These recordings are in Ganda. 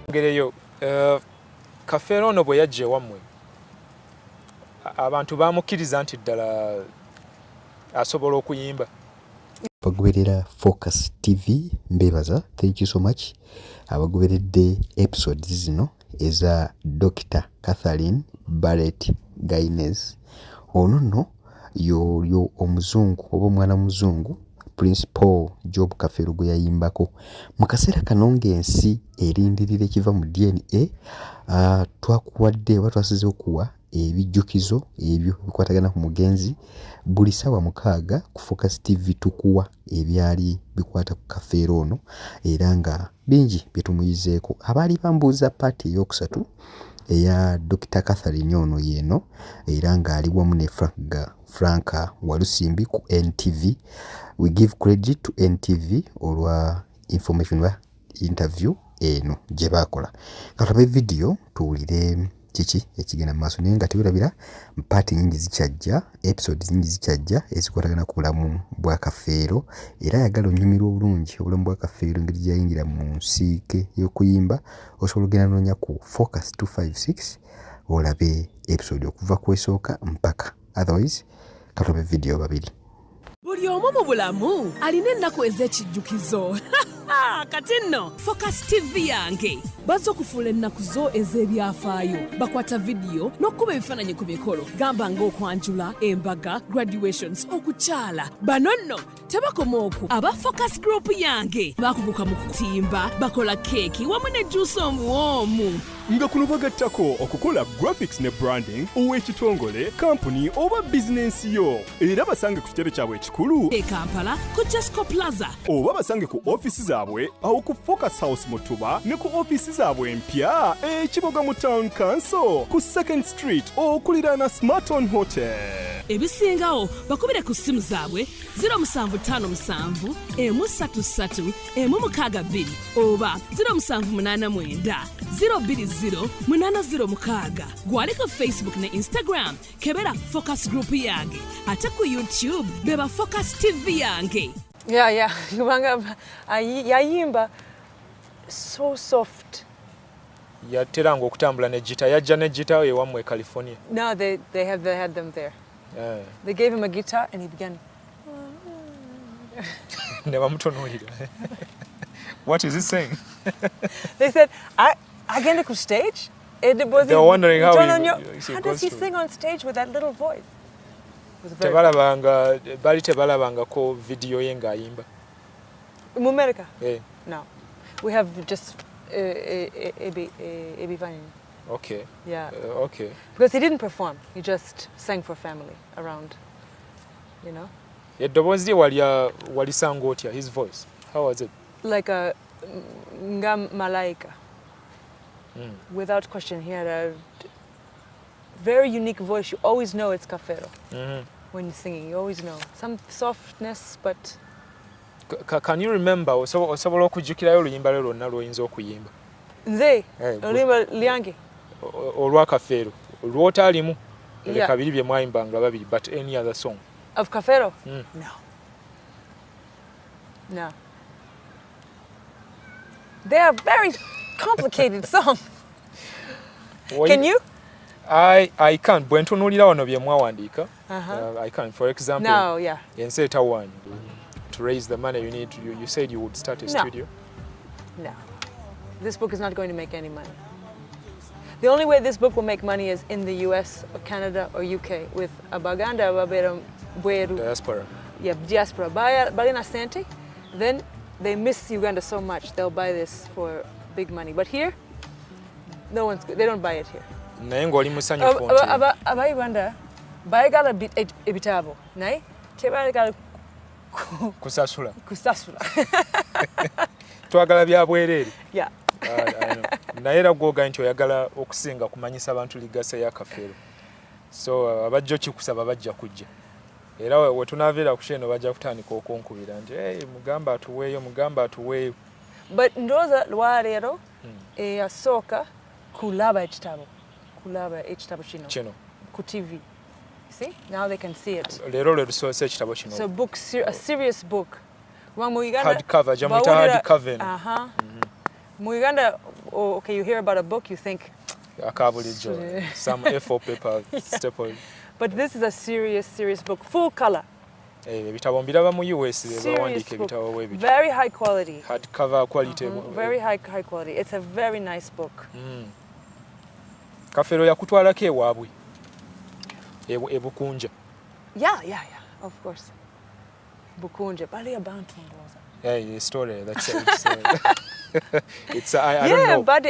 Ngereyo Kafeero ono bwe yajja ewammwe abantu bamukkiriza nti ddala asobola okuyimba. Bagoberera Focus TV mbebaza, thank you so much. Abagoberedde episodes zino eza Dr Catherine Barret Gaines. Ono nno yo omuzungu oba omwana muzungu Principal Job Kafeero gwe yayimbako mu kaseera kano ng'ensi erindirira ekiva mu DNA. Twakuwadde oba twasize okuwa ebijjukizo ebyo bikwatagana ku mugenzi buli ssaawa 6 ku Focus TV tukuwa ebyali bikwata ku Kafeero ono era nga bingi bye tumuyizeeko. Abaali bambuuza paati ey'okusatu eya Dr Catherine ono yeeno era ng'ali wamu ne Franka Walusimbi ku NTV. We give credit to NTV olwa information wa interview eno gye baakola. Katulabe video tuwulire kiki ekigenda mu maaso naye nga tebirabira paati nyingi zikyajja, episodes nyingi zikyajja ezikwatagana ku bulamu bwa Kafeero era ayagala onyumirwa obulungi obulamu bwa Kafeero engeri gyayingira mu nsiike y'okuyimba. Osobola ogenda noonya ku Focus 256 olabe episode okuva ku esooka mpaka. Otherwise katulabe video babiri. Buli omu mu bulamu alina ennaku ez'ekijjukizo. Kati nno Focus TV yange bazze okufuula ennaku zo ez'ebyafaayo. Bakwata vidiyo n'okuba ebifaananyi ku mikolo gamba ng'okwanjula, embaga, graduations, okukyala. Bano nno tebakoma okwo. Aba Focus Group yange bakuguka mu kutimba, bakola keeki wamu ne juice omuwoomu. Nga kuno bagattako okukola graphics ne branding ow'ekitongole, kampuni oba bizinensi yo. Era basange ku kitebe kyabwe ekikulu e Kampala ku Jesco Plaza. Oba basange ku ofisi zaabwe awo ku Focus House Mutuba ne ku ofisi zaabwe empya Kiboga mu Town Council ku 2nd Street okuliraana Smarton Hotel. Ebisingawo bakubire ku simu zaabwe 0757 133 162 oba 0789 020 Gwaliko Facebook ne Instagram kebera Focus Group yange. Ate ku YouTube beba Focus TV yange. Yeah. Yayimba so soft. Yateranga okutambula ne gita, yajja ne gita ewammwe California. No, they had them there. Yeah. They gave him a guitar and he began. Ne bamutunuulira. What is he saying? They said, I get to stage. They were wondering how does he sing on stage with that little voice? Bali tebalabangako video ye ng'ayimba. In America? Yeah. No. We have just Ebivanyi. Okay. Yeah. Okay. Because he didn't perform. He just sang for family around, you know? Eddoboozi walisanga otya, his voice? How was it? Like a malaika. Without question, he had a very unique voice. You always know it's Kafeero. When you're singing, you always know. Some softness, but... Can you remember, osobola okujjukirayo oluyimba lwe lwonna lw'oyinza okuyimba? Nze? Oluyimba lyange? Olwa Kafeero. Lw'otaalimu? Leka biri bye mwayimbanga babiri, but any other song? Of Kafeero? No. They are very complicated songs. Can you? I can't. Bwe ntunuulira wano bye mwawandiika, I can't. For example, Enseta one, to raise the money you need, you said you would start a studio? No. This book is not going to make any money. The only way this book will make money is in the US or Canada or UK with Abaganda, Bwiino. Diaspora. Yeah, diaspora. Balina Sente, then they miss Uganda so much, they'll buy this for big money. But here, they don't buy it here. Naye ng'oli musanyufu nti Aba-Uganda bayagala ebitabo naye tebayagala kusasula. Twagala bya bwereere. Yeah. Naye era gwoga nti oyagala okusinga kumanyisa abantu ligasa ya Kafeero. So abajja okikusaba bajja kujja. Era we tunaabeera ku kyeno bajja kutandika okunkubira nti mugamba atuweeyo. But ndowooza lwaleero eyasooka kulaba ekitabo kino ku TV. See, now they can see it. Leero lwe lusoose ekitabo kino. So a serious book. Hardcover, jamuyita hardcover. Mu Uganda or okay, you hear about a book, you think, akabulijjo, some A4 paper staple. But this is a serious book, full color. Ebitabo mbiraba mu US bawandiika ebitabo bwe bityo. Very high quality. Hardcover quality. Very high quality. It's a very nice book. Kafeero yakutwalako ewaabwe ebukunja. Yeah, of course. Bukunja, bali abantu mboza. Yeah, story. That's it's I don't know. But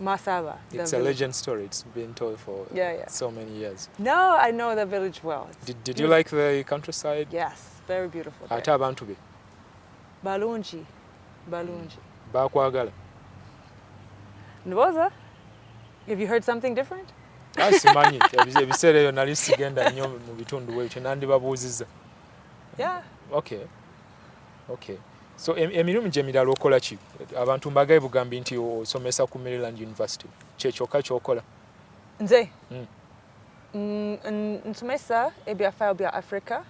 Masaba. It's a legend story. It's been told for so many years. No, I know the village well. Did you like the countryside? Yes, very beautiful. Ate abantu be? Balungi. Bakwagala. Nboza? Have you heard something different? Simanyi. Ebiseera ebyo nali sigenda nnyo mu bitundu bw'ebyo nandibabuuzizza. Yeah. Okay. So emirimu gye emirala okola ki? Abantu mbagaye bugambi nti osomesa ku Maryland University. Kyekyoka ky'okola? Nze? Nsomesa ebyafaayo bya Africa,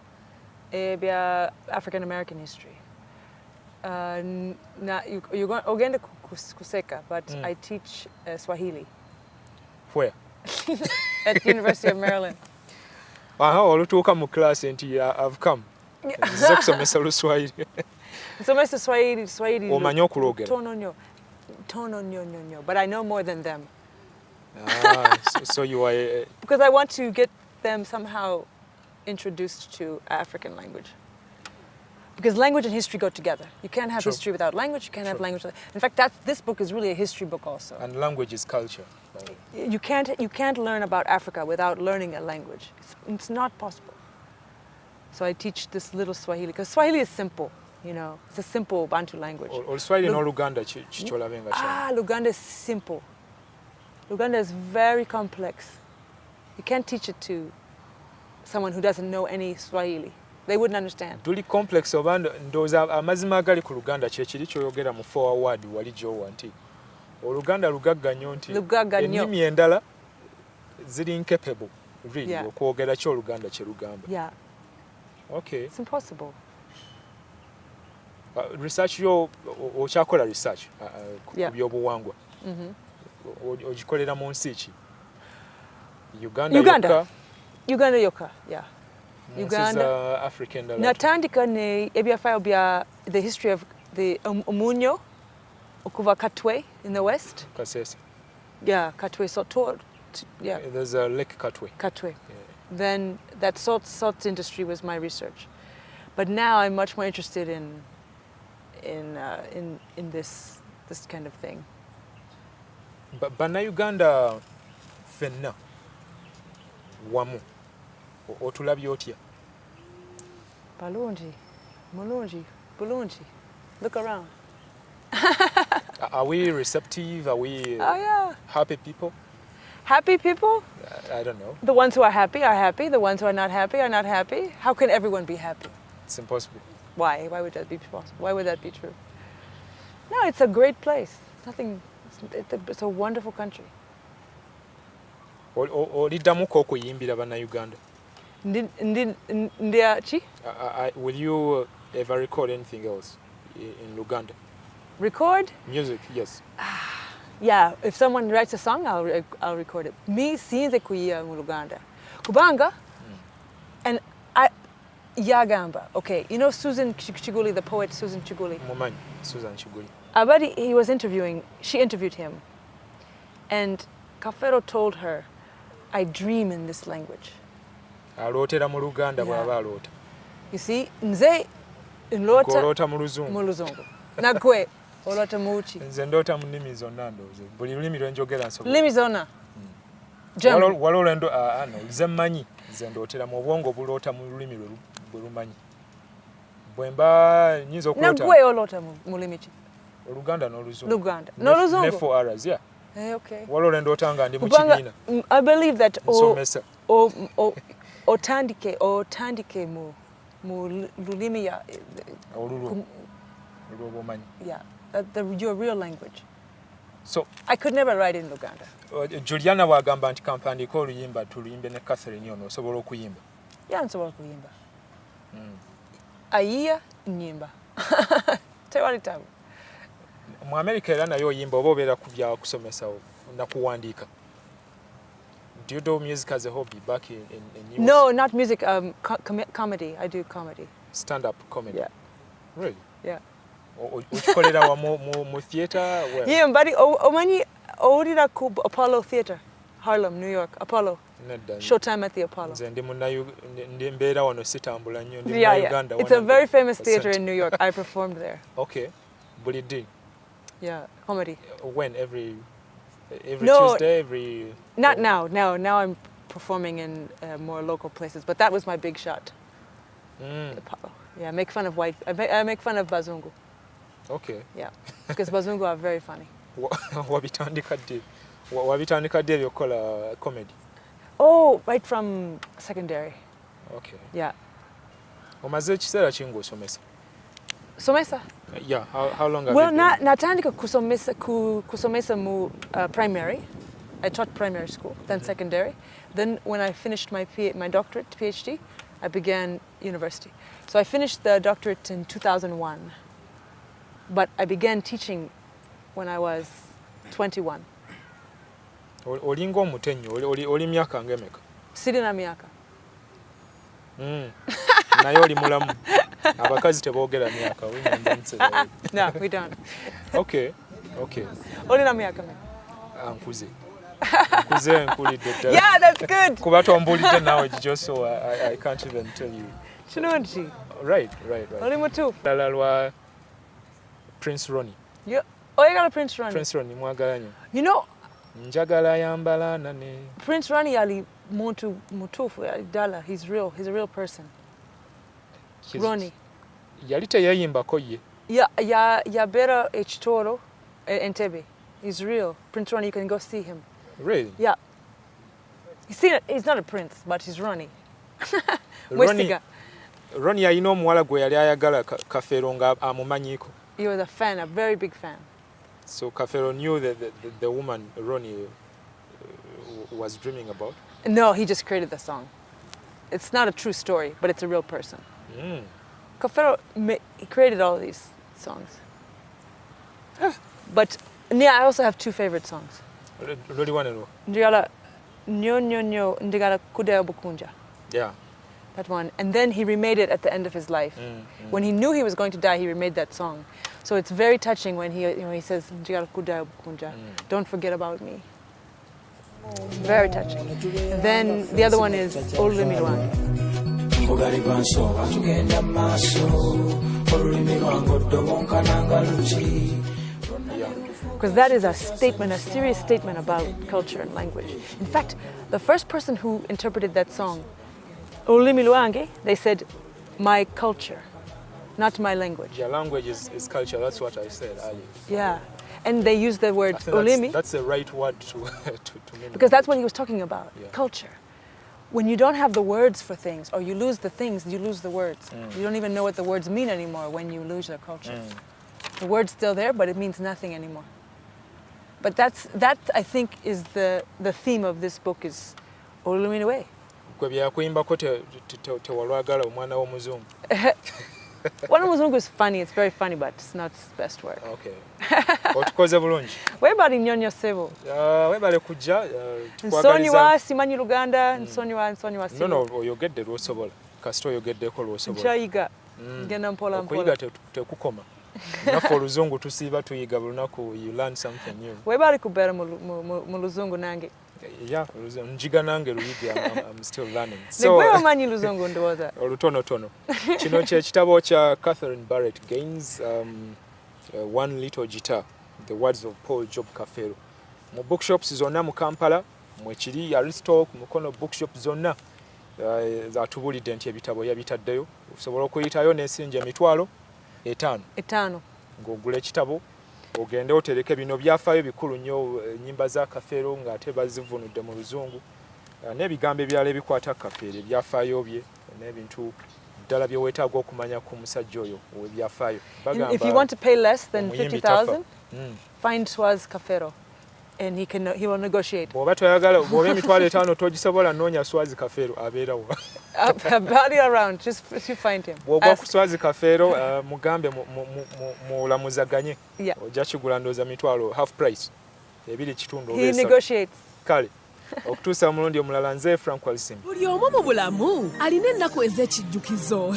ebya African American history. Ogende kuseka, but I teach Swahili. Where? At University of Maryland. Olutuuka mu class nti I've come. Nzize kusomesa Luswahili. Nsomesa Swahili. Omanyi okulwogera? Tono nyo. But I know more than them. So you are... Because I want to get them somehow introduced to African language. Because language and history go together. You can't have history without language. You can't have language. In fact, this book is really a history book also. And language is culture. You can't learn about Africa without learning a language. It's not possible. So I teach this little Swahili because Swahili is simple. It's a simple Bantu language. Swahili no Luganda chicholabenga chana. Luganda is simple. Luganda is very complex. You can't teach it to someone who doesn't know any Swahili. They wouldn't understand. Duli complex obanda ndoza amazima agali ku Luganda kyekiri kyoyogera mu forward wali gyowa nti Oluganda lugagganyo nti ennimi endala ziri incapable really okwogera kyo Oluganda kye lugamba. Yeah. Okay. It's impossible. Research yo okyakola research ku byobuwangwa. Ogikolera mu nsi ki? Uganda yokka, yeah. Uganda, African. Natandika ne ebyafaayo bya the history of the Omunyo okuva Katwe in the west. Kasese. Yeah, Katwe salt. Yeah. There's a lake Katwe. Yeah. Then that salt industry was my research, but now I'm much more interested in this kind of thing. But Uganda fenna wamu otulabye otya? Bulungi. Look around. Are we receptive? Are we happy people? Happy people? I don't know. The ones who are happy are happy. The ones who are not happy are not happy. How can everyone be happy? It's impossible. Why? Why would that be possible? Why would that be true? No, it's a great place. It's a wonderful country. Oliddamuko okuyimbira Bannayuganda? Will you ever record anything else in Luganda? Record? Music, yes. Yeah, if someone writes a song, I'll record it. Me sinze kuyiya mu Luganda. Kubanga, and Yagamba. Okay, you know Susan Chiguli, the poet Susan Chiguli? Mumanyi, Susan Chiguli. She interviewed him. And Kafeero told her, I dream in this language. Alootera mu Luganda bw'aba aloota. You see, nze nloota mu Luzungu. Nagwe oloota mu ki? Nze ndoota mu nnimi zonna ndowooza. Buli lulimi lwe njogera nsobola. Nnimi zonna? Waliwo nze mmanyi. Nze ndootera mu obwongo buloota mu lulimi lwe lumanyi. Bwe mba nnyinza okuloota. Nagwe oloota mu lulimi ki? Oluganda n'Oluzungu. Luganda. N'Oluzungu? Ne 4 hours, yeah. Okay. Waliwo lwe ndoota nga ndi mu kibiina. I believe that nsomesa. otandike mu lulimi ya olw'obumanyi. Yeah, your real language. So I could never write in Luganda. Juliana wagamba nti kampandiika oluyimba tuluyimbe ne Catherine ono osobola okuyimba? Yeah, nsobola okuyimba. Ayiya nyimba. Tewali tabu. mu America era nayo oyimba oba obeera ku bya kusomesa na kuwandiika. Do you do music as a hobby back in US? No, not music. Comedy. I do comedy. Stand-up comedy. Yeah. Really? Yeah. Ukikolera wa mu theater? Well. Yeah, but omanyi owulira ku Apollo Theater, Harlem, New York. Apollo. Showtime at the Apollo. Nze ndi mbeera wano sitambula nnyo ndi Uganda. It's a very famous theater in New York. I performed there. Okay. Buli ddi? Yeah, comedy. When? Every Tuesday, every... Not now. Now I'm performing in more local places, but that was my big shot. Apollo. Yeah, I make fun of I make fun of Bazungu. Okay. Yeah, because Bazungu are very funny. Wabitandika ddi ebyokukola comedy? Oh, right from secondary. Okay. Yeah. Omaze ekiseera ki ng'osomesa? Somesa? Yeah, how long have well, you been? natandika kusomesa mu primary. I taught primary school, then secondary. Then when I finished my doctorate, PhD, I began university. So I finished the doctorate in 2001. But I began teaching when I was 21. Olinga omutenyo, oli myaka ngemeka? Sirina myaka. Naye oli mulamu. Abakazi teboogera myaka. No, we don't. Okay. Olina myaka me? Nkuze nkulidde ddala. Yeah, that's good. Kuba tombulidde naawe gijjo, so I can't even tell you. Kirungi. Right. Oli mutuufu. Ddala lwa Prince Ronnie. Oyagala Prince Ronnie? Prince Ronnie mwagala nnyo. You know, njagala yambala nane. Prince Ronnie ali muntu mutuufu ddala. He's real. He's a real person. Ronnie. Yali teyeeyimbako ye. Yabeera ekitoro Entebbe. He's real. Prince Ronnie, you can go see him. Really? Yeah. He's not a prince, but he's Ronnie. Ronnie alina omuwala gwe yali ayagala Kafeero nga amumanyiiko. He was a fan, a very big fan. So Kafeero knew the woman Ronnie was dreaming about? No, he just created the song. It's not a true story, but it's a real person. Kafeero, he created all of these songs. But yeah, I also have two favorite songs. Njagala nyo nyo nyo ndigala kudeo bukunja. Yeah. That one. And then he remade it at the end of his life. When he knew he was going to die, he remade that song. So it's very touching when he says, Njagala kudeo bukunja, don't forget about me. It's very touching. And then the other one is Olulimi Lwange. Because that is a statement, a serious statement about culture and language. In fact, the first person who interpreted that song, Olulimi Lwange, they said, my culture, not my language. Your language is culture, that's what I said earlier. Yeah, and they used the word Olimi. That's the right word to mean. Because that's what he was talking about, culture. When you don't have the words for things, or you lose the things, you lose the words. You don't even know what the words mean anymore when you lose your culture. The word's still there, but it means nothing anymore. But that I think is the theme of this book is Olulimi Lwange. Kwe byakuyimbako tewalwagala Omwana W'omuzungu. Omwana W'omuzungu is funny, it's very funny, but it's not his best work. Okay. Otukoze bulungi. Webali nnyonnyo ssebo. Webale kujja nsonyiwa simanyi Luganda, nsonyiwa sibo. No, oyogedde lw'osobola. Kasita oyogeddeko lw'osobola. Nkyayiga. Ngenda mpola. Okuyiga tekukoma. Naffe oluzungu tusiiba tuyiga buli lunaku, you learn something new. Webali kubeera mu luzungu nange. Yeah, njiga nange luyige, I'm still learning. Negwe omanyi luzungu ndowooza? Olutonotono. Kino ky'ekitabo kya Catherine Barret Gaines, One Little Guitar, The Words of Paul Job Kafeero. Mu bookshops zonna mu Kampala, mwekiri Aristotle, ku Mukono bookshop zonna, atubulidde nti ebitabo yabitaddeyo. Osobola okuyitayo n'ensinja $5,000. Ng'ogula ekitabo, ogende otereke bino byafaayo bikulu nnyo, ennyimba za Kafeero ng'ate bazivunudde mu luzungu, n'ebigambo ebirala ebikwata Kafeero, ebyafaayo bye, n'ebintu ddala bye weetaaga okumanya ku musajja oyo ow'ebyafaayo. If you want to pay less than $50,000, find Swaz Kafeero. And he will negotiate. Bw'oba toyagala bw'oba emitwalo 5 togisobola noonya Swazi Kafeero abeerawo. Body around, just to find him. Bw'ogwa ku Swazi Kafeero mugambe mulamuzaganye. Yeah. Ojja kigula ndooza mitwalo half price. Ebiri kitundu He negotiates. Kale. Okutuusa omulundi omulala nze Frank Walisim. Buli omu mu bulamu alina ennaku ez'ekijjukizo.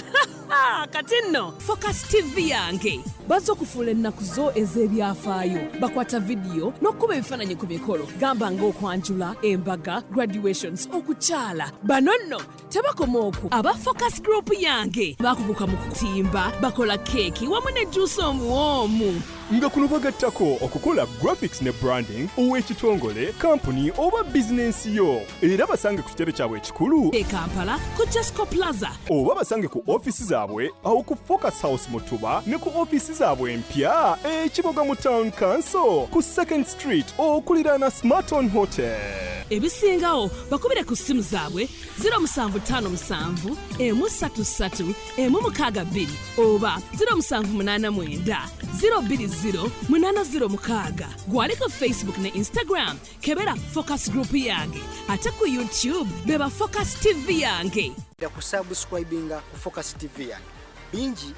Kati nno Focus TV yange bazze okufuula ennaku zo ez'ebyafaayo. Bakwata vidiyo n'okkuba ebifaananyi ku mikolo. Gamba ng'okwanjula, embaga, graduations, okukyala. Bano nno tebakoma okwo. Aba Focus Group yange baakuguka mu kutimba, bakola keeki wamu ne juice omuwoomu. Nga kuno bagattako okukola graphics ne branding ow'ekitongole, company oba bizinensi yo. Era basange ku kitebe kyabwe ekikulu e Kampala ku Jasco Plaza. Oba basange ku office zaabwe awo ku Focus House mu Tuba ne ku office zaabwe empya ekiboga mu Town Council ku 2nd Street okuliraana Smarton Hotel. Ebisingawo bakubire ku ssimu zaabwe 0757 133 162 oba 0789 020 806. Gwaliko Facebook ne Instagram kebera Focus Group yange. Ate ku YouTube beba Focus TV yange. Kusubscribinga ku Focus TV yange. Bingi